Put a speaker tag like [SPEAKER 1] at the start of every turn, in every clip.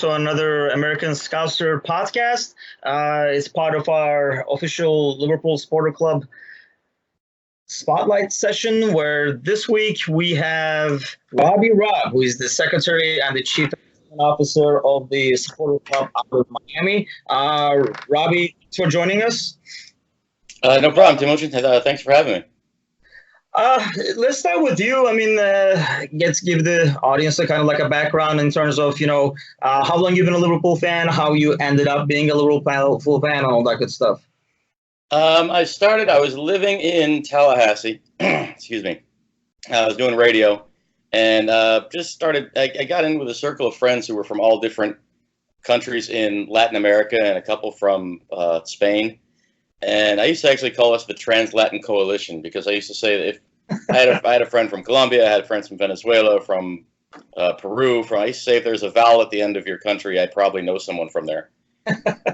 [SPEAKER 1] to another American Scouser podcast. It's part of our official Liverpool Supporter Club spotlight session, where this week we have Robby Robb, who is the secretary and the chief officer of the Supporter Club out of Miami. Robby, thanks for joining us.
[SPEAKER 2] No problem, Timucin. Thanks for having me.
[SPEAKER 1] Let's start with you. I mean, give the audience a kind of like a background in terms of, how long you've been a Liverpool fan, how you ended up being a Liverpool fan, and all that good stuff.
[SPEAKER 2] I was living in Tallahassee. Excuse me. I was doing radio and just started. I got in with a circle of friends who were from all different countries in Latin America and a couple from Spain. And I used to actually call us the Trans-Latin Coalition, because I used to say that if I had a friend from Colombia, I had friends from Venezuela, from Peru. I used to say if there's a vowel at the end of your country, I probably know someone from there.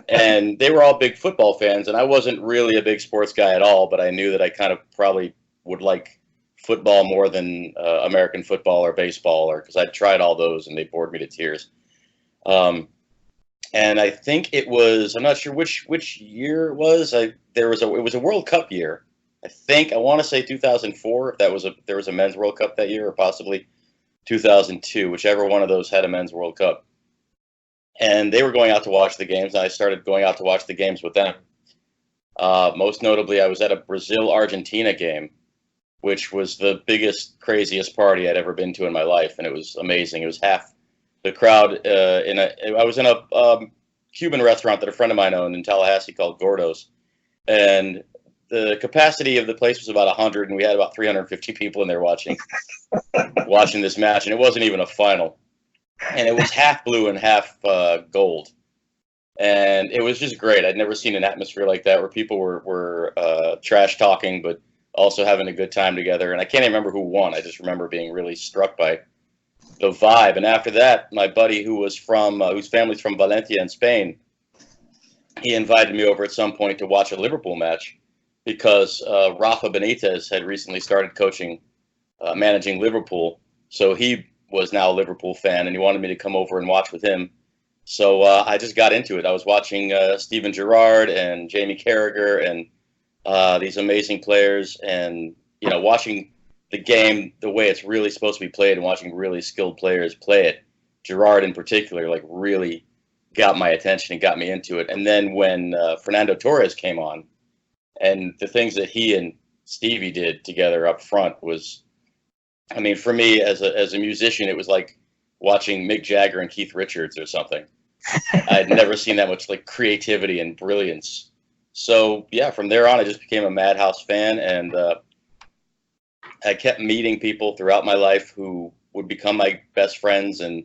[SPEAKER 2] And they were all big football fans, and I wasn't really a big sports guy at all, but I knew that I kind of probably would like football more than American football or baseball, because I'd tried all those and they bored me to tears. And I think it was, I'm not sure which year it was. It was a World Cup year. I want to say 2004, if there was a men's World Cup that year, or possibly 2002, whichever one of those had a men's World Cup. And they were going out to watch the games, and I started going out to watch the games with them. Most notably, I was at a Brazil-Argentina game, which was the biggest, craziest party I'd ever been to in my life, and it was amazing. It was half the crowd. I was in a Cuban restaurant that a friend of mine owned in Tallahassee called Gordo's, and the capacity of the place was about 100, and we had about 350 people in there watching this match, and it wasn't even a final. And it was half blue and half gold, and it was just great. I'd never seen an atmosphere like that, where people were trash talking, but also having a good time together. And I can't even remember who won. I just remember being really struck by the vibe. And after that, my buddy whose family's from Valencia in Spain, he invited me over at some point to watch a Liverpool match, because Rafa Benitez had recently started managing Liverpool. So he was now a Liverpool fan, and he wanted me to come over and watch with him. So I just got into it. I was watching Steven Gerrard and Jamie Carragher and these amazing players, and watching the game the way it's really supposed to be played, and watching really skilled players play it. Gerrard in particular, really got my attention and got me into it. And then when Fernando Torres came on, and the things that he and Stevie did together up front was, I mean, for me as a musician, it was like watching Mick Jagger and Keith Richards or something. I'd never seen that much creativity and brilliance. So yeah, from there on, I just became a Madhouse fan, and I kept meeting people throughout my life who would become my best friends, and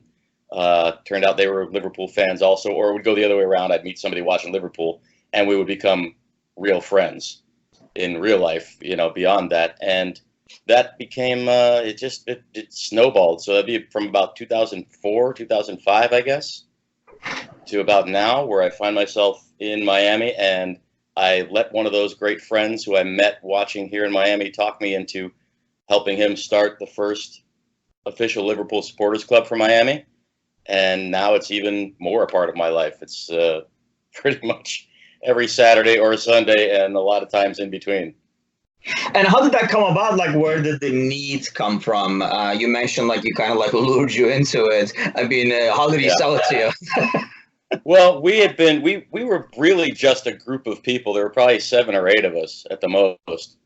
[SPEAKER 2] turned out they were Liverpool fans also, or it would go the other way around. I'd meet somebody watching Liverpool, and we would become real friends in real life, beyond that. And that became, it snowballed. So that'd be from about 2004, 2005, I guess, to about now, where I find myself in Miami. And I let one of those great friends who I met watching here in Miami talk me into helping him start the first official Liverpool Supporters Club for Miami. And now it's even more a part of my life. It's pretty much every Saturday or Sunday, and a lot of times in between.
[SPEAKER 1] And how did that come about? Where did the need come from? You mentioned you kind of lured you into it. I mean, how did he sell it to you?
[SPEAKER 2] Well, we were really just a group of people. There were probably 7 or 8 of us at the most,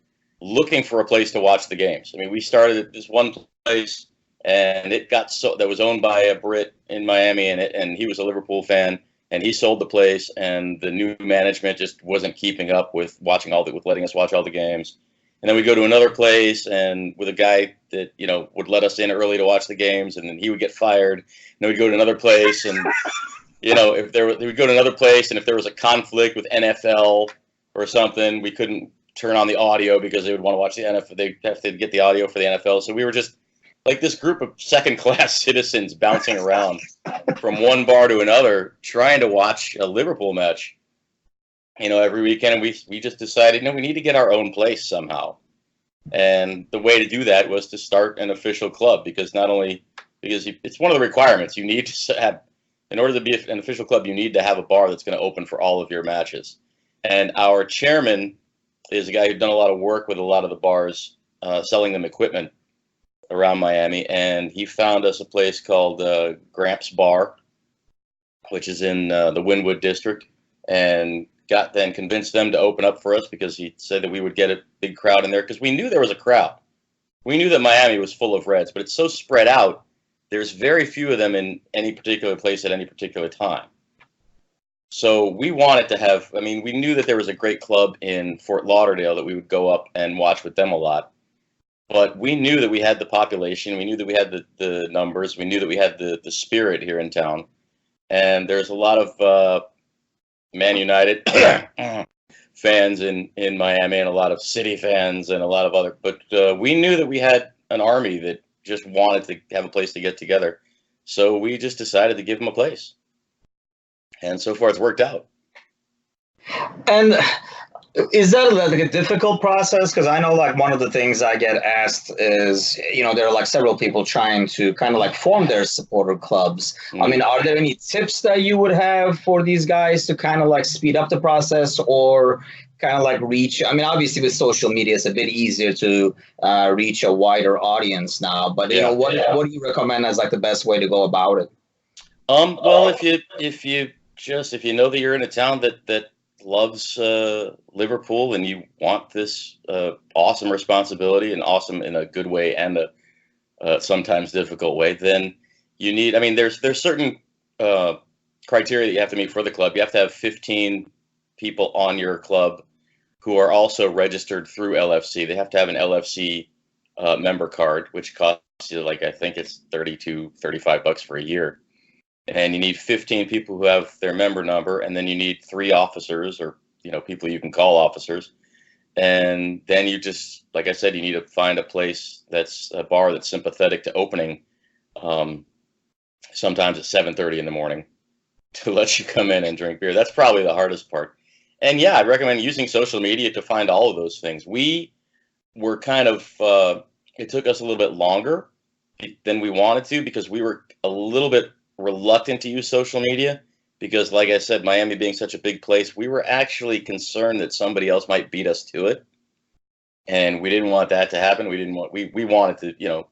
[SPEAKER 2] looking for a place to watch the games. I mean, we started at this one place, and that was owned by a Brit in Miami, and he was a Liverpool fan, and he sold the place, and the new management just wasn't keeping up with letting us watch all the games. And then we go to another place, and with a guy that would let us in early to watch the games, and then he would get fired. And then we'd go to another place, and we'd go to another place, and if there was a conflict with NFL or something, we couldn't turn on the audio because they would want to watch the NFL. They'd have to get the audio for the NFL. So we were just like this group of second-class citizens bouncing around from one bar to another, trying to watch a Liverpool match, every weekend. And we just decided, we need to get our own place somehow. And the way to do that was to start an official club, because it's one of the requirements. You need to have in order to be an official club, you need to have a bar that's going to open for all of your matches. And our chairman is a guy who's done a lot of work with a lot of the bars, selling them equipment around Miami, and he found us a place called Gramps Bar, which is in the Wynwood district, and convinced them to open up for us because he said that we would get a big crowd in there, because we knew there was a crowd. We knew that Miami was full of Reds, but it's so spread out. There's very few of them in any particular place at any particular time. So we wanted to have, I mean, we knew that there was a great club in Fort Lauderdale that we would go up and watch with them a lot. But we knew that we had the population, we knew that we had the numbers, we knew that we had the spirit here in town. And there's a lot of Man United fans in Miami, and a lot of City fans, and a lot of other. But we knew that we had an army that just wanted to have a place to get together. So we just decided to give them a place. And so far it's worked out.
[SPEAKER 1] And is that like a difficult process? Because I know like one of the things I get asked is, you know, there are like several people trying to kind of like form their supporter clubs. I mean, are there any tips that you would have for these guys to kind of like speed up the process, or kind of like reach? I mean, obviously with social media, it's a bit easier to reach a wider audience now. But you know, what do you recommend as like the best way to go about it?
[SPEAKER 2] Well, if you know that you're in a town that loves Liverpool, and you want this awesome responsibility, and awesome in a good way and a sometimes difficult way, then you need, I mean, there's certain criteria that you have to meet for the club. You have to have 15 people on your club who are also registered through LFC. They have to have an LFC member card, which costs you, like, I think it's $35 for a year. And you need 15 people who have their member number, and then you need 3 officers, or, you know, people you can call officers. And then you just, like I said, you need to find a place that's a bar that's sympathetic to opening, sometimes at 7:30 in the morning, to let you come in and drink beer. That's probably the hardest part. And yeah, I'd recommend using social media to find all of those things. We were kind of, it took us a little bit longer than we wanted to, because we were a little bit reluctant to use social media, because, like I said, Miami being such a big place, we were actually concerned that somebody else might beat us to it, and we didn't want that to happen. We wanted to, you know,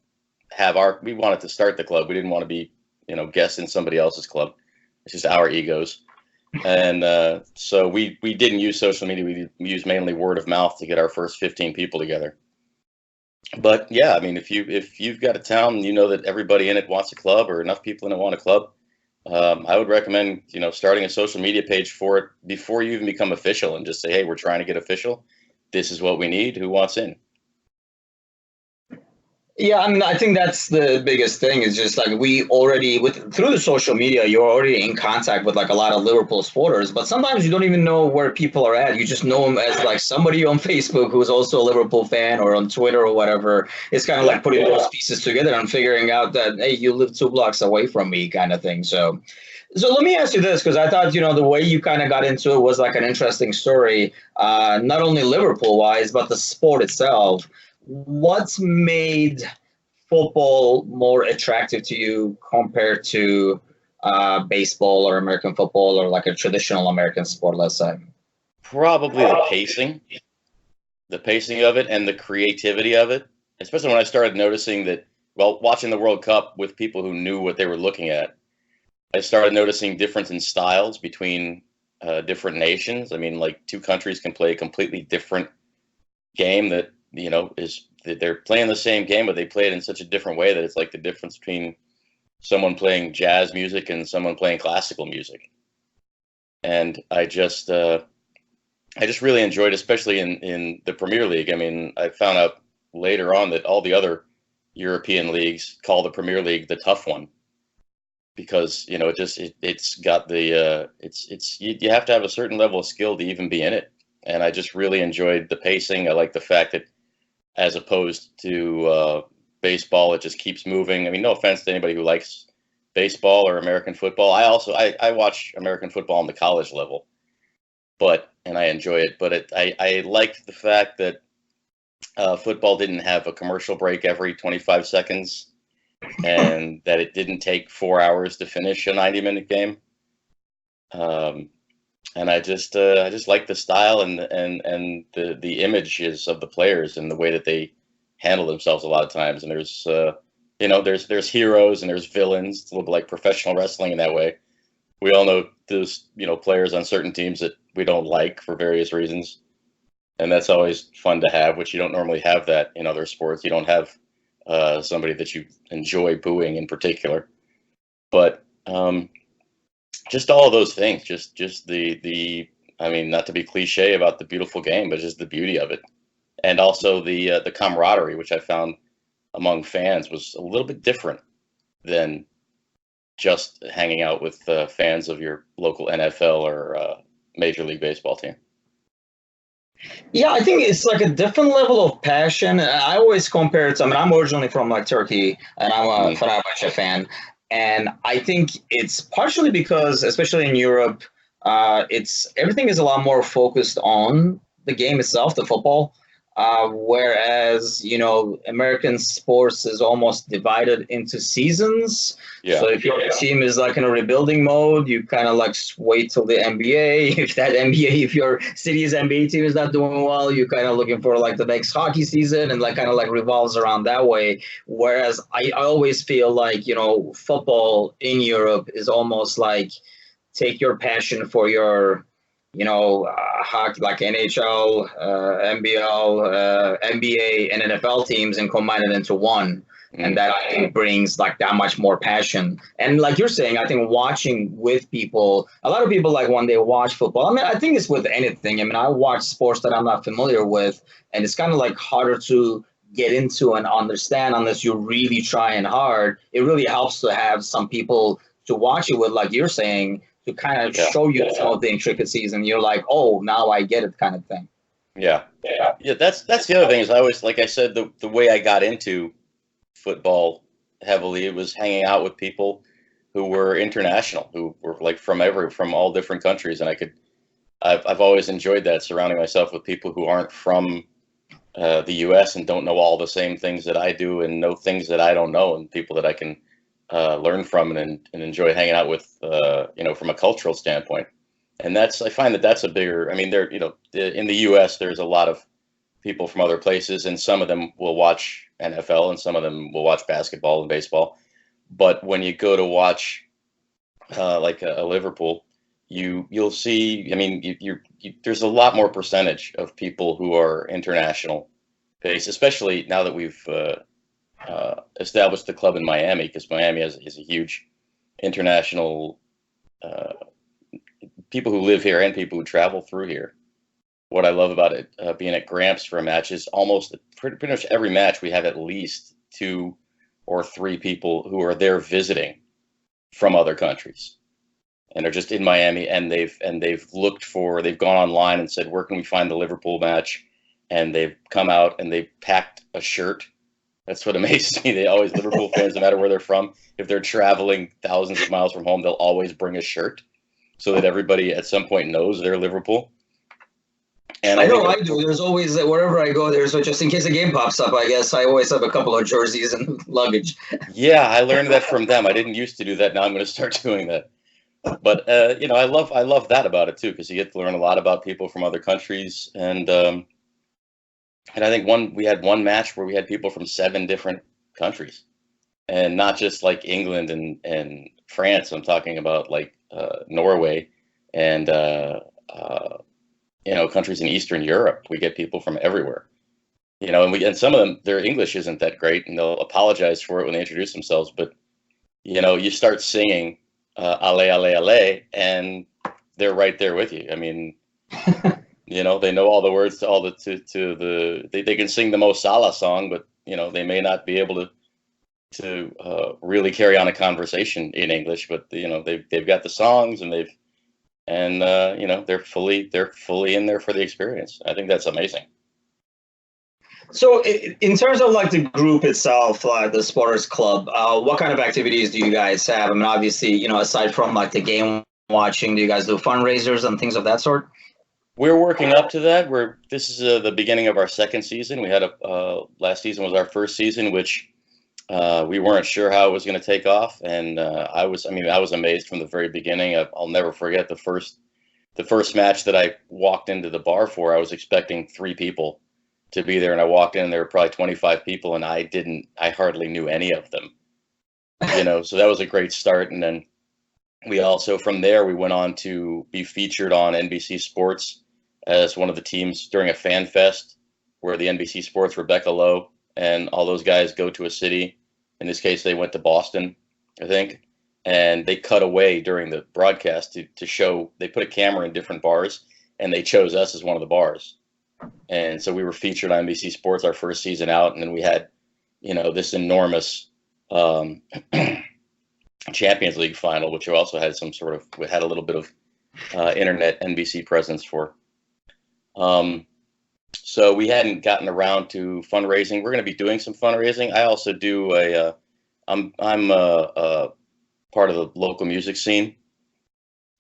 [SPEAKER 2] we wanted to start the club. We didn't want to be, you know, guests in somebody else's club. It's just our egos. And so we didn't use social media. We used mainly word of mouth to get our first 15 people together. But yeah, I mean, if you've got a town, you know that everybody in it wants a club, or enough people in it want a club, I would recommend, you know, starting a social media page for it before you even become official, and just say, hey, we're trying to get official. This is what we need. Who wants in?
[SPEAKER 1] Yeah, I mean, I think that's the biggest thing, is just like we already, through the social media, you're already in contact with like a lot of Liverpool supporters, but sometimes you don't even know where people are at. You just know them as like somebody on Facebook who's also a Liverpool fan, or on Twitter or whatever. It's kind of like putting those pieces together and figuring out that, hey, you live 2 blocks away from me, kind of thing. So let me ask you this, because I thought, you know, the way you kind of got into it was like an interesting story, not only Liverpool wise, but the sport itself. What's made football more attractive to you compared to baseball or American football, or like a traditional American sport, let's say?
[SPEAKER 2] Probably the pacing of it, and the creativity of it, especially when I started noticing that, well, watching the World Cup with people who knew what they were looking at, I started noticing difference in styles between different nations. I mean, like, 2 countries can play a completely different game that, you know, they're playing the same game, but they play it in such a different way that it's like the difference between someone playing jazz music and someone playing classical music. And I just really enjoyed, especially in the Premier League. I mean, I found out later on that all the other European leagues call the Premier League the tough one, because, you know, it's got the you have to have a certain level of skill to even be in it. And I just really enjoyed the pacing. I like the fact that, as opposed to baseball, it just keeps moving. I mean, no offense to anybody who likes baseball or American football. I watch American football on the college level, and I enjoy it. But I liked the fact that football didn't have a commercial break every 25 seconds. and that it didn't take 4 hours to finish a 90-minute game. And I just like the style and the images of the players and the way that they handle themselves a lot of times. And there's there's heroes and there's villains. It's a little bit like professional wrestling in that way. We all know there's players on certain teams that we don't like for various reasons, and that's always fun to have, which you don't normally have that in other sports. You don't have somebody that you enjoy booing in particular, but just all of those things, just the I mean, not to be cliche about the beautiful game, but just the beauty of it, and also the camaraderie, which I found among fans was a little bit different than just hanging out with fans of your local NFL or Major League Baseball team.
[SPEAKER 1] Yeah, I think it's like a different level of passion. I always compare it. I mean, I'm originally from like Turkey, and I'm a Fenerbahce fan, and I think it's partially because, especially in Europe, it's everything is a lot more focused on the game itself, the football. Whereas, American sports is almost divided into seasons.
[SPEAKER 2] Yeah.
[SPEAKER 1] So if your team is like in a rebuilding mode, you kind of like wait till the NBA. If your city's NBA team is not doing well, you're kind of looking for like the next hockey season, and like kind of like revolves around that way. Whereas I always feel like, football in Europe is almost like take your passion for your hockey, like NHL, NBL, NBA, and NFL teams, and combine it into one. And that, I think, brings like that much more passion. And like you're saying, I think watching with people, a lot of people, like when they watch football, I mean, I think it's with anything. I mean, I watch sports that I'm not familiar with, and it's kind of like harder to get into and understand unless you're really trying hard. It really helps to have some people to watch it with, like you're saying, to kind of show you some of the intricacies, and you're like, oh, now I get it, kind of thing.
[SPEAKER 2] Yeah. That's the other thing is I always, like I said, the way I got into football heavily, it was hanging out with people who were international, who were like from all different countries, and I've always enjoyed that, surrounding myself with people who aren't from the U.S. and don't know all the same things that I do, and know things that I don't know, and people that I can learn from and enjoy hanging out with, from a cultural standpoint. And I find that's a bigger, I mean, in the U.S., there's a lot of people from other places, and some of them will watch NFL and some of them will watch basketball and baseball. But when you go to watch like a Liverpool, you'll see, I mean, there's a lot more percentage of people who are international based, especially now that we've established the club in Miami, because Miami is a huge international people who live here and people who travel through here. What I love about it, being at Gramps for a match, is almost pretty much every match we have at least 2 or 3 people who are there visiting from other countries, and are just in Miami, and they've gone online and said, where can we find the Liverpool match? And they've come out and they've packed a shirt. That's what amazes me. Liverpool fans, no matter where they're from, if they're traveling thousands of miles from home, they'll always bring a shirt so that everybody at some point knows they're Liverpool. And I know I do. There's always, wherever I go, so just in case a game pops up, I guess I always have a couple of jerseys and luggage. Yeah, I learned that from them. I didn't used to do that. Now I'm going to start doing that. But I love that about it too, because you get to learn a lot about people from other countries, and I think we had one match where we had people from 7 different countries, and not just like England and France. I'm talking about like Norway and countries in Eastern Europe. We get people from everywhere, and some of them, their English isn't that great, and they'll apologize for it when they introduce themselves. But you start singing "Ale Ale Ale," and they're right there with you. I mean, they know all the words to they can sing the Mo Salah song, but they may not be able to really carry on a conversation in English. But they've got the songs, and they're fully in there for the experience. I think that's amazing. So in terms of like the group itself, the Supporters Club, what kind of activities do you guys have? I mean, obviously, aside from like the game watching, do you guys do fundraisers and things of that sort? We're working up to that. This is the beginning of our second season. We had last season was our first season, which We weren't sure how it was going to take off, and I was amazed from the very beginning. I'll never forget the first match that I walked into the bar for. I was expecting 3 people to be there, and I walked in, and there were probably 25 people, and I hardly knew any of them. So that was a great start. And then we also, from there, we went on to be featured on NBC Sports as one of the teams during a fan fest where the NBC Sports, Rebecca Lowe, and all those guys go to a city. In this case, they went to Boston, I think, and they cut away during the broadcast to show. They put a camera in different bars, and they chose us as one of the bars. And so we were featured on NBC Sports our first season out, and then we had, this enormous Champions League final, which also had had a little bit of internet NBC presence for. So we hadn't gotten around to fundraising. We're going to be doing some fundraising. I also do I'm a part of the local music scene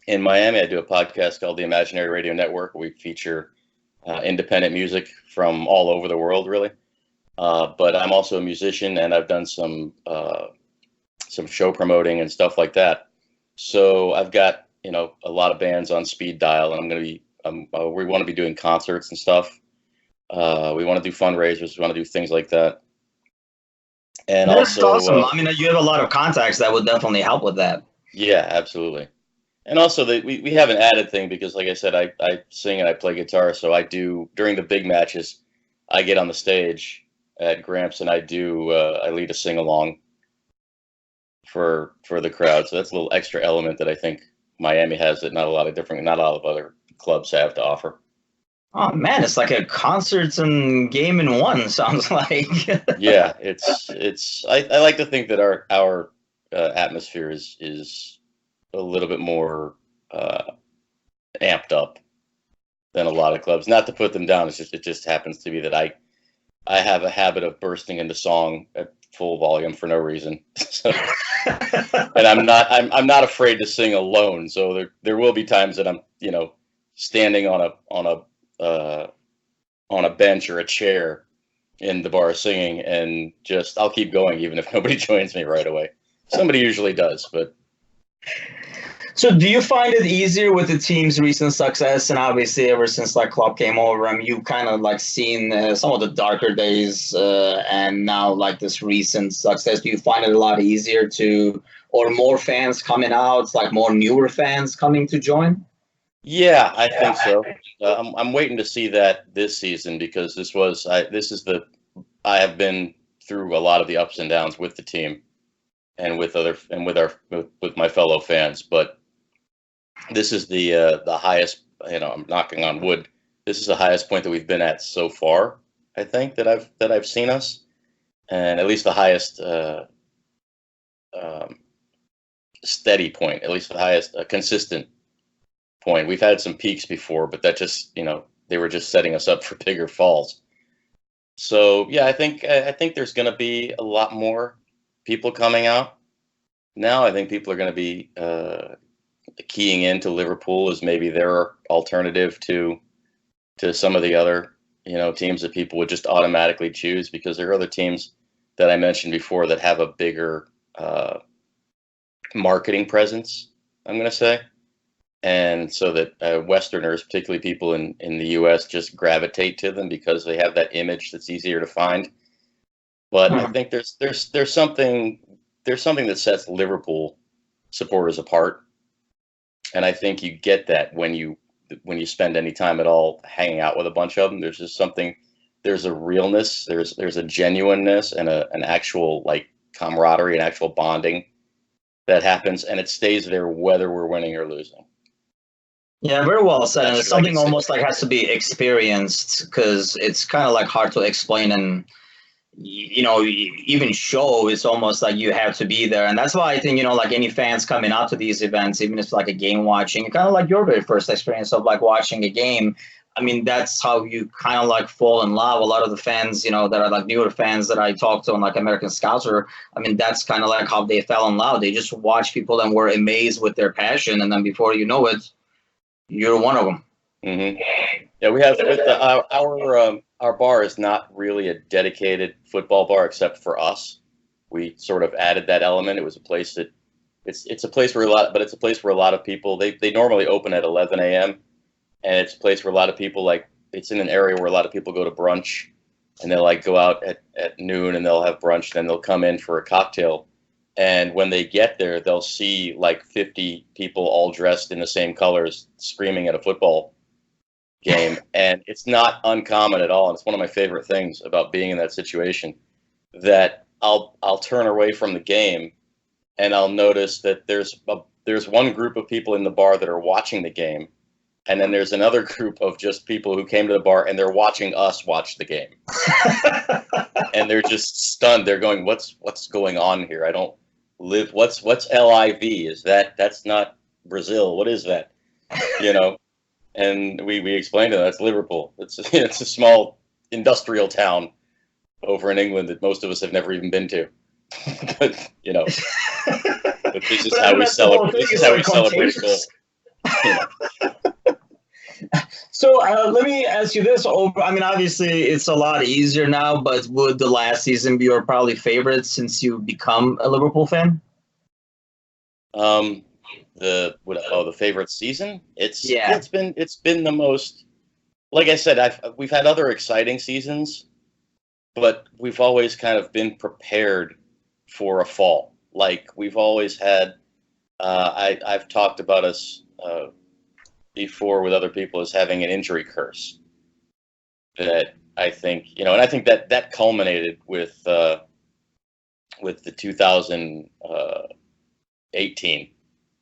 [SPEAKER 2] in Miami. I do a podcast called the Imaginary Radio Network. We feature independent music from all over the world, really. But I'm also a musician, and I've done some show promoting and stuff like that. So I've got a lot of bands on speed dial, and we want to be doing concerts and stuff. We want to do fundraisers. We want to do things like that. And
[SPEAKER 1] that's
[SPEAKER 2] also,
[SPEAKER 1] awesome. I mean, you have a lot of contacts that would definitely help with that.
[SPEAKER 2] Yeah, absolutely. And also, we have an added thing because, like I said, I sing and I play guitar. So I do, during the big matches, I get on the stage at Gramps and I lead a sing along for the crowd. So that's a little extra element that I think Miami has that not a lot of other clubs have to offer.
[SPEAKER 1] Oh man, it's like a concerts and game in one. Sounds like.
[SPEAKER 2] Yeah, it's. I like to think that our atmosphere is a little bit more amped up than a lot of clubs. Not to put them down. It just happens to be that I have a habit of bursting into song at full volume for no reason. So, and I'm not afraid to sing alone. So there will be times that I'm standing on a bench or a chair in the bar singing, and I'll keep going even if nobody joins me right away. Somebody usually does, but.
[SPEAKER 1] So do you find it easier with the team's recent success, and obviously ever since Klopp came over, I mean, you've kind of seen some of the darker days and now this recent success. Do you find it a lot easier or more fans coming out, more newer fans coming to join?
[SPEAKER 2] Yeah, I think so. I'm waiting to see that this season because I have been through a lot of the ups and downs with the team and with my fellow fans, but this is the highest. I'm knocking on wood. This is the highest point that we've been at so far. I think that I've seen us, and at least the highest steady point, at least the highest consistent point. We've had some peaks before, but that just they were just setting us up for bigger falls. So yeah, I think there's going to be a lot more people coming out now. I think people are going to be keying into Liverpool as maybe their alternative to some of the other teams that people would just automatically choose, because there are other teams that I mentioned before that have a bigger marketing presence, I'm going to say. And so that Westerners, particularly people in the U.S., just gravitate to them because they have that image that's easier to find. But I think there's something that sets Liverpool supporters apart, and I think you get that when you spend any time at all hanging out with a bunch of them. There's just something. There's a realness. There's a genuineness and an actual camaraderie and actual bonding that happens, and it stays there whether we're winning or losing.
[SPEAKER 1] Yeah, very well said. And it's something almost has to be experienced, because it's kind of hard to explain and even show. It's almost you have to be there. And that's why I think any fans coming out to these events, even if it's a game watching, kind of your very first experience of watching a game. I mean, that's how you kind of fall in love. A lot of the fans, that are newer fans that I talk to on American Scouser, I mean, that's kind of how they fell in love. They just watch people and were amazed with their passion, and then before you know it, you're one of them.
[SPEAKER 2] Mm-hmm. Yeah, we have our bar is not really a dedicated football bar except for us. we sort of added that element. It was a place that it's a place where it's a place where a lot of people they normally open at 11 a.m. and it's a place where a lot of people it's in an area where a lot of people go to brunch and they'll go out at noon and they'll have brunch, then they'll come in for a cocktail. And when they get there, they'll see 50 people all dressed in the same colors screaming at a football game. And it's not uncommon at all. And it's one of my favorite things about being in that situation, that I'll turn away from the game and I'll notice that there's one group of people in the bar that are watching the game. And then there's another group of just people who came to the bar and they're watching us watch the game. And they're just stunned. They're going, what's going on here? I don't live. What's LIV? That's not Brazil. What is that? And we explained to them, that's Liverpool. It's a small industrial town over in England that most of us have never even been to. But but this is how we celebrate. This is how we celebrate a goal.
[SPEAKER 1] So let me ask you this. Obviously it's a lot easier now, but would the last season be your probably favorite since you become a Liverpool fan?
[SPEAKER 2] The favorite season? It's been the most. Like I said, we've had other exciting seasons, but we've always kind of been prepared for a fall. We've always had. I've talked about us before with other people as having an injury curse. That I think and I think that culminated with the 2018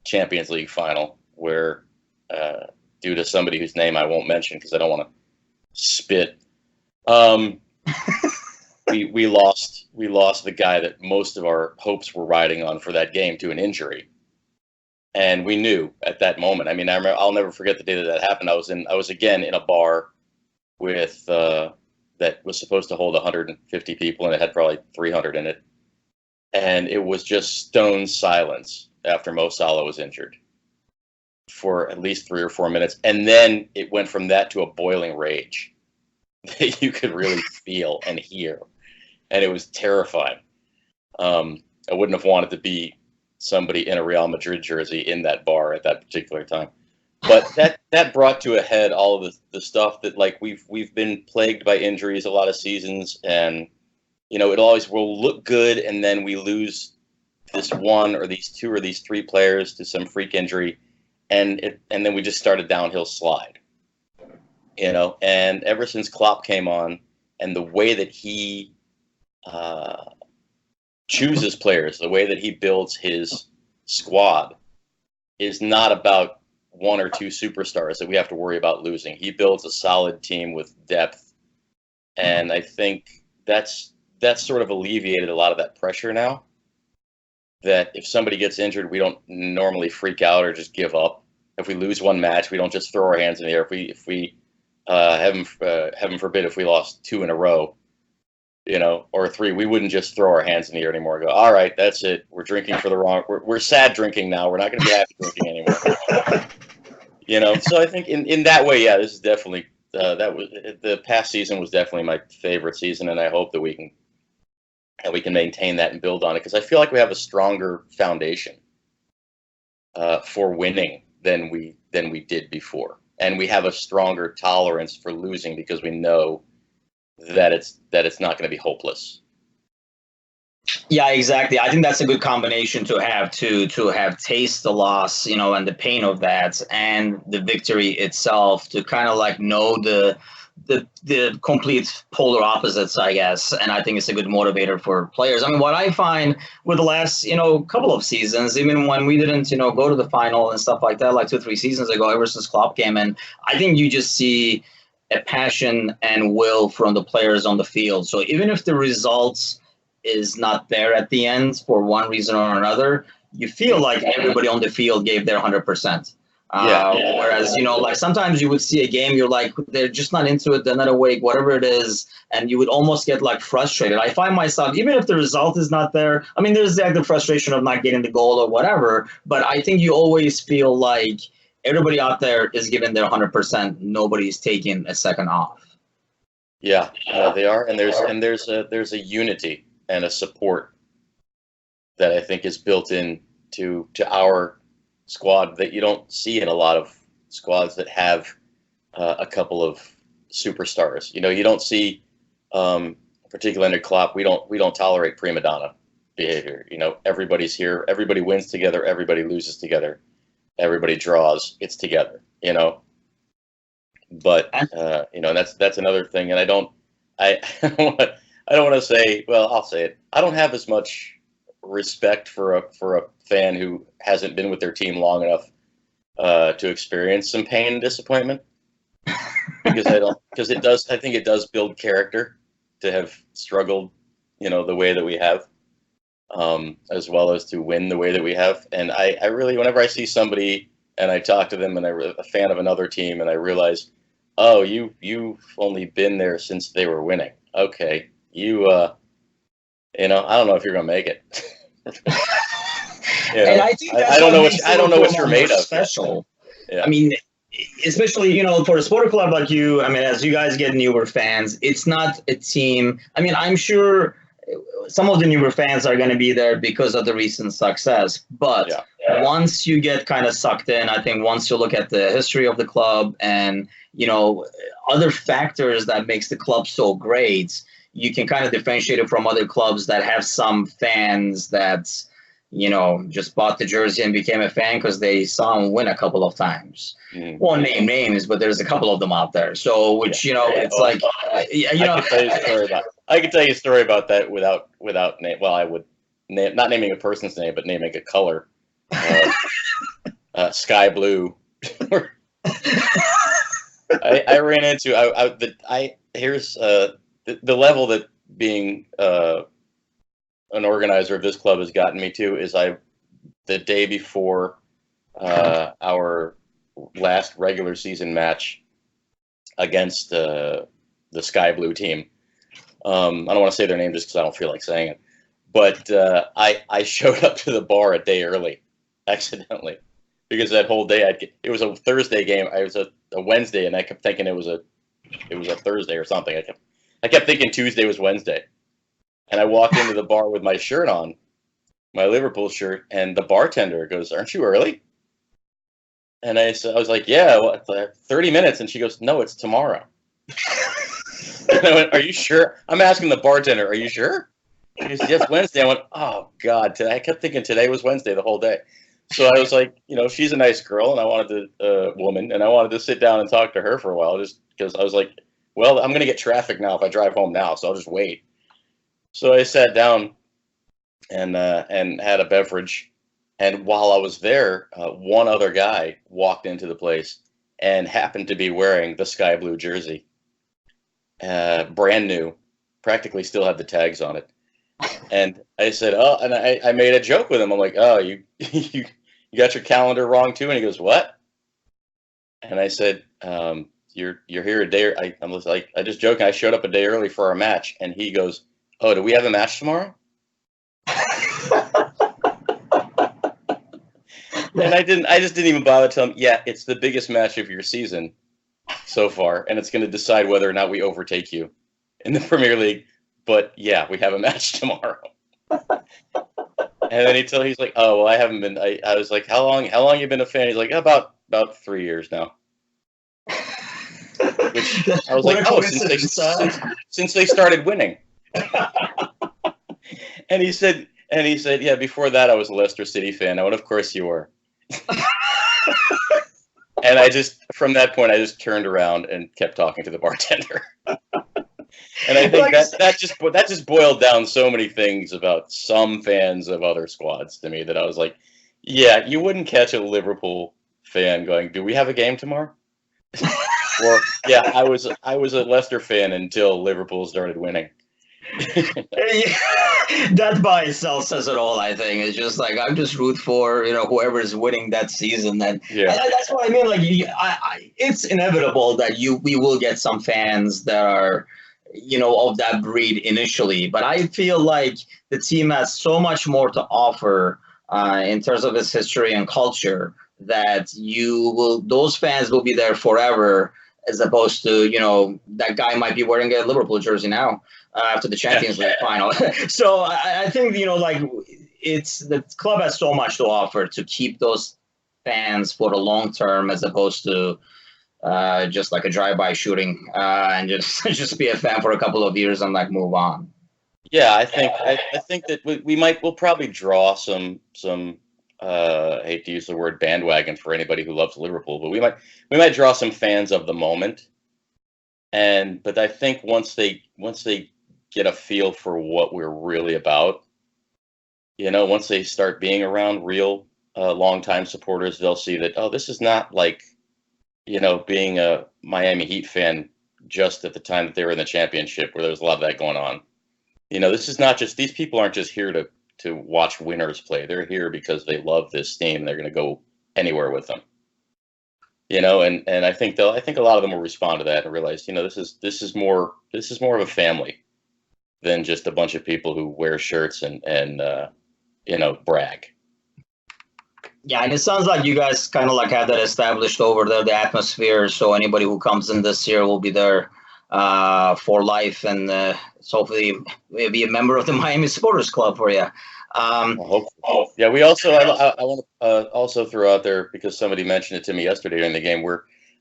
[SPEAKER 2] Champions League final, where due to somebody whose name I won't mention because I don't want to spit, we lost the guy that most of our hopes were riding on for that game to an injury. And we knew at that moment. I'll never forget the day that happened. I was again in a bar with that was supposed to hold 150 people, and it had probably 300 in it. And it was just stone silence after Mo Salah was injured for at least 3 or 4 minutes. And then it went from that to a boiling rage that you could really feel and hear. And it was terrifying. I wouldn't have wanted to be somebody in a Real Madrid jersey in that bar at that particular time. But that brought to a head all of the stuff that we've been plagued by injuries a lot of seasons, and it always will look good, and then we lose this one or these two or these three players to some freak injury, and then we just start a downhill slide. And ever since Klopp came on, and the way that he chooses players, the way that he builds his squad is not about one or two superstars that we have to worry about losing. He builds a solid team with depth, and I think that's sort of alleviated a lot of that pressure now. That if somebody gets injured, we don't normally freak out or just give up. If we lose one match, we don't just throw our hands in the air. If we heaven forbid, if we lost 2 in a row, or 3, we wouldn't just throw our hands in the air anymore and go, all right, that's it. We're drinking for the wrong. We're sad drinking now. We're not going to be happy drinking anymore. So I think in that way, yeah, this is definitely the past season was definitely my favorite season, and I hope that we can maintain that and build on it, because I feel like we have a stronger foundation for winning than we did before, and we have a stronger tolerance for losing because we know that it's not going to be hopeless.
[SPEAKER 1] Yeah, exactly. I think that's a good combination to have taste the loss, and the pain of that, and the victory itself, to kind of know the complete polar opposites, I guess. And I think it's a good motivator for players. What I find with the last, couple of seasons, even when we didn't, go to the final and stuff like that, 2 or 3 seasons ago, ever since Klopp came in, I think you just see a passion and will from the players on the field. So even if the results is not there at the end for one reason or another, you feel like everybody on the field gave their 100%. Whereas, sometimes you would see a game, you're like, they're just not into it, they're not awake, whatever it is, and you would almost get frustrated. I find myself, even if the result is not there, there's the frustration of not getting the goal or whatever, but I think you always feel like everybody out there is giving their 100%. Nobody's taking a second off.
[SPEAKER 2] Yeah, they are, and there's a unity and a support that I think is built in to our squad that you don't see in a lot of squads that have a couple of superstars. You know, you don't see, particularly under Klopp, we don't tolerate prima donna behavior. You know, everybody's here, everybody wins together, everybody loses together, everybody draws. It's together. You know, but you know, that's another thing, and I don't want to say. Well, I'll say it. I don't have as much respect for a fan who hasn't been with their team long enough to experience some pain and disappointment, because I think it does build character to have struggled, you know, the way that we have, as well as to win the way that we have. And I really, whenever I see somebody and I talk to them and they're a fan of another team and I realize, oh, you've only been there since they were winning. Okay, you know, I don't know if you're gonna make it. You know,
[SPEAKER 1] and I think
[SPEAKER 2] I don't know what you're made of.
[SPEAKER 1] Special.
[SPEAKER 2] Yeah.
[SPEAKER 1] I mean, especially, you know, for a sport club like you. I mean, as you guys get newer fans, it's not a team. I mean, I'm sure some of the newer fans are going to be there because of the recent success. But once you get kind of sucked in, I think once you look at the history of the club and, you know, other factors that makes the club so great, you can kind of differentiate it from other clubs that have some fans that, you know, just bought the jersey and became a fan because they saw him win a couple of times. Won't name names, but there's a couple of them out there. So, which, you know, it's like, you know.
[SPEAKER 2] I could tell you a story about that without name. Well, I would not naming a person's name, but naming a color. Sky blue. I ran into here's the level that being an organizer of this club has gotten me to is the day before our last regular season match against the Sky Blue team. I don't want to say their name just because I don't feel like saying it, but I showed up to the bar a day early, accidentally, because that whole day it was a Thursday game. It was a Wednesday, and I kept thinking it was a Thursday or something. I kept thinking Tuesday was Wednesday. And I walked into the bar with my shirt on, my Liverpool shirt, and the bartender goes, "Aren't you early?" And I was like, "Yeah, what, 30 minutes?" And she goes, "No, it's tomorrow." And I went, "Are you sure?" I'm asking the bartender, "Are you sure?" She goes, "Yes, Wednesday." I went, "Oh, God." I kept thinking today was Wednesday the whole day. So I was like, you know, she's a nice girl, and I wanted woman, and I wanted to sit down and talk to her for a while, just because I was like, well, I'm going to get traffic now if I drive home now, so I'll just wait. So I sat down and had a beverage, and while I was there, one other guy walked into the place and happened to be wearing the sky blue jersey, brand new, practically still had the tags on it. And I said, "Oh," and I made a joke with him. I'm like, "Oh, you got your calendar wrong too?" And he goes, "What?" And I said, "You're here a day." I was like, I just joking. I showed up a day early for our match, and he goes, "Oh, do we have a match tomorrow?" And I just didn't even bother to tell him, "Yeah, it's the biggest match of your season so far, and it's going to decide whether or not we overtake you in the Premier League. But yeah, we have a match tomorrow." And then he's like, "Oh, well, I haven't been." I was like, how long you been a fan?" He's like, about 3 years now. Which I was like, "Oh, since they started winning." And he said, "Yeah, before that I was a Leicester City fan." I went, "Of course you were." And from that point, I just turned around and kept talking to the bartender. And I think that just boiled down so many things about some fans of other squads to me that I was like, yeah, you wouldn't catch a Liverpool fan going, "Do we have a game tomorrow?" Or yeah, I was a Leicester fan until Liverpool started winning.
[SPEAKER 1] That by itself says it all. I think it's just like I'm just root for, you know, whoever is winning that season. And that's what I mean. Like, it's inevitable that we will get some fans that are, you know, of that breed initially. But I feel like the team has so much more to offer in terms of its history and culture that those fans will be there forever, as opposed to, you know, that guy might be wearing a Liverpool jersey now after the Champions League final. So I think, you know, like it's the club has so much to offer to keep those fans for the long term, as opposed to just like a drive-by shooting and just just be a fan for a couple of years and like move on.
[SPEAKER 2] Yeah, I think that we'll probably draw some I hate to use the word bandwagon for anybody who loves Liverpool, but we might draw some fans of the moment. But I think once they get a feel for what we're really about, once they start being around real longtime supporters, they'll see that, oh, this is not like, being a Miami Heat fan just at the time that they were in the championship, where there was a lot of that going on. This is not just, these people aren't just here to watch winners play. They're here because they love this team. They're going to go anywhere with them. And I think a lot of them will respond to that and realize, this is more of a family than just a bunch of people who wear shirts and brag.
[SPEAKER 1] Yeah, and it sounds like you guys kind of like have that established over there, the atmosphere. So anybody who comes in this year will be there for life, and so hopefully we'll be a member of the Miami Supporters Club for you.
[SPEAKER 2] Hopefully. Yeah, we also I want to also throw out there, because somebody mentioned it to me yesterday during the game,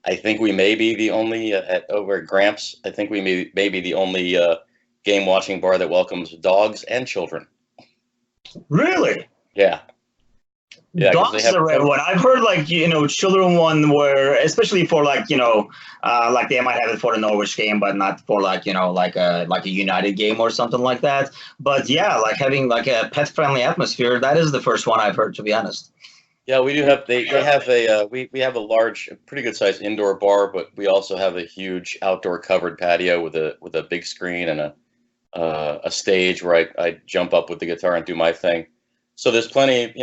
[SPEAKER 2] I think we may be the only over at Gramps. I think we may be the only game watching bar that welcomes dogs and children.
[SPEAKER 1] Really?
[SPEAKER 2] Yeah. Yeah,
[SPEAKER 1] dogs are a rare one. I've heard children one where, especially for like they might have it for the Norwich game, but not for like a United game or something like that. But yeah, like having like a pet friendly atmosphere, that is the first one I've heard, to be honest.
[SPEAKER 2] Yeah, we do have we have a large, pretty good sized indoor bar, but we also have a huge outdoor covered patio with a big screen and a stage where I jump up with the guitar and do my thing. So there's plenty,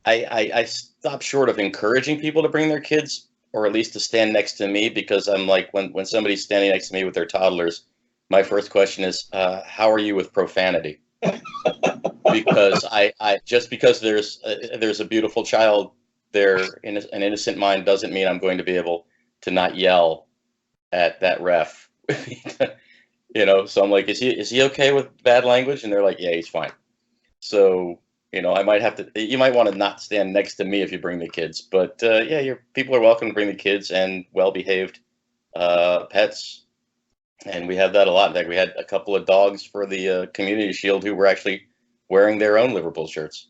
[SPEAKER 2] I stop short of encouraging people to bring their kids, or at least to stand next to me, because I'm like, when somebody's standing next to me with their toddlers, my first question is, how are you with profanity? Because just because there's a beautiful child there in an innocent mind doesn't mean I'm going to be able to not yell at that ref. So I'm like, is he okay with bad language? And they're like, yeah, he's fine. So, I might have to, you might want to not stand next to me if you bring the kids, but yeah, people are welcome to bring the kids and well-behaved pets. And we have that a lot. In fact, we had a couple of dogs for the Community Shield who were actually wearing their own Liverpool shirts.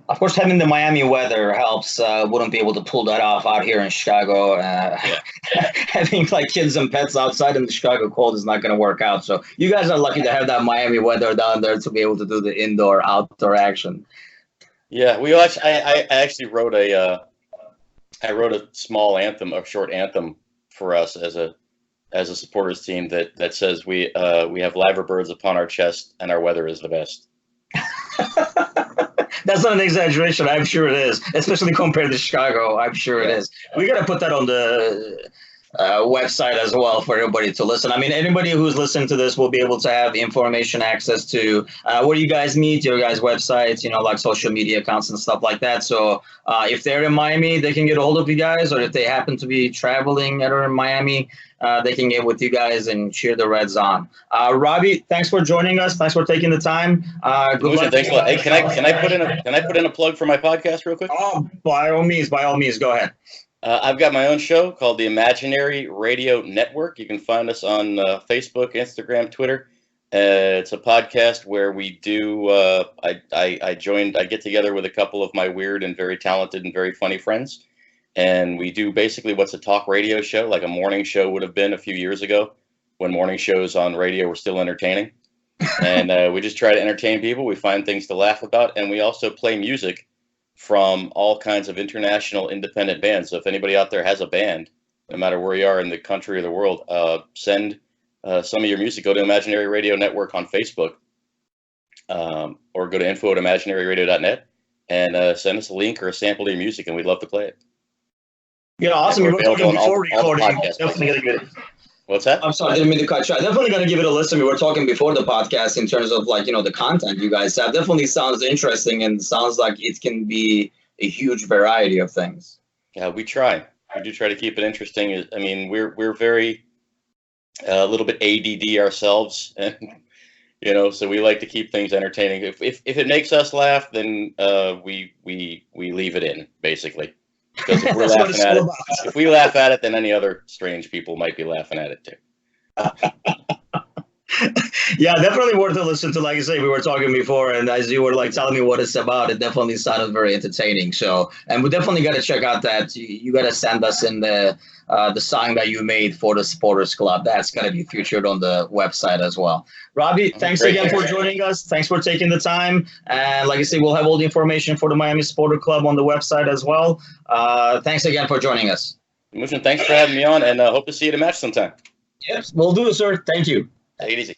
[SPEAKER 1] Of course, having the Miami weather helps. Wouldn't be able to pull that off out here in Chicago. Having like kids and pets outside in the Chicago cold is not going to work out. So you guys are lucky to have that Miami weather down there to be able to do the indoor-outdoor action.
[SPEAKER 2] Yeah, I actually wrote a small anthem, a short anthem for us as a supporters team that says we have liverbirds upon our chest and our weather is the best.
[SPEAKER 1] That's not an exaggeration. I'm sure it is, especially compared to Chicago. I'm sure it is. We got to put that on the website as well for everybody to listen. I mean, anybody who's listening to this will be able to have information, access to where you guys meet, your guys' websites, like social media accounts and stuff like that. So if they're in Miami, they can get a hold of you guys, or if they happen to be traveling or in Miami, they can get with you guys and cheer the Reds on. Robby, thanks for joining us. Thanks for taking the time. Good luck.
[SPEAKER 2] Thanks a lot. Hey, can I put in a plug for my podcast real quick?
[SPEAKER 1] Oh, by all means, go ahead.
[SPEAKER 2] I've got my own show called the Imaginary Radio Network. You can find us on Facebook, Instagram, Twitter. It's a podcast where we do. I get together with a couple of my weird and very talented and very funny friends, and we do basically what's a talk radio show, like a morning show would have been a few years ago, when morning shows on radio were still entertaining. And we just try to entertain people. We find things to laugh about, and we also play music from all kinds of international independent bands. So if anybody out there has a band, no matter where you are in the country or the world, send some of your music. Go to Imaginary Radio Network on Facebook, or go to info@imaginaryradio.net and send us a link or a sample of your music, and we'd love to play it.
[SPEAKER 1] Yeah, awesome. We were talking before recording. Definitely gonna give it.
[SPEAKER 2] What's that?
[SPEAKER 1] I'm sorry, I didn't mean to cut you. I'm definitely gonna give it a listen. We were talking before the podcast in terms of the content you guys have. Definitely sounds interesting and sounds like it can be a huge variety of things.
[SPEAKER 2] Yeah, we try. We do try to keep it interesting. I mean, we're very a little bit ADD ourselves, and You know, so we like to keep things entertaining. If it makes us laugh, then we leave it in, basically. Because if we're laughing at it, if we laugh at it, then any other strange people might be laughing at it too.
[SPEAKER 1] Yeah, definitely worth a listen to. Like I say, we were talking before, and as you were like telling me what it's about, it definitely sounded very entertaining. So, and we definitely got to check out that. You got to send us in the song that you made for the Supporters Club. That's going to be featured on the website as well. Robby, thanks again for joining us. Thanks for taking the time. And like I say, we'll have all the information for the Miami Supporter Club on the website as well. Thanks again for joining us.
[SPEAKER 2] Timucin, thanks for having me on, and hope to see you at a match sometime.
[SPEAKER 1] Yes, we'll do it, sir. Thank you.
[SPEAKER 2] Take it easy.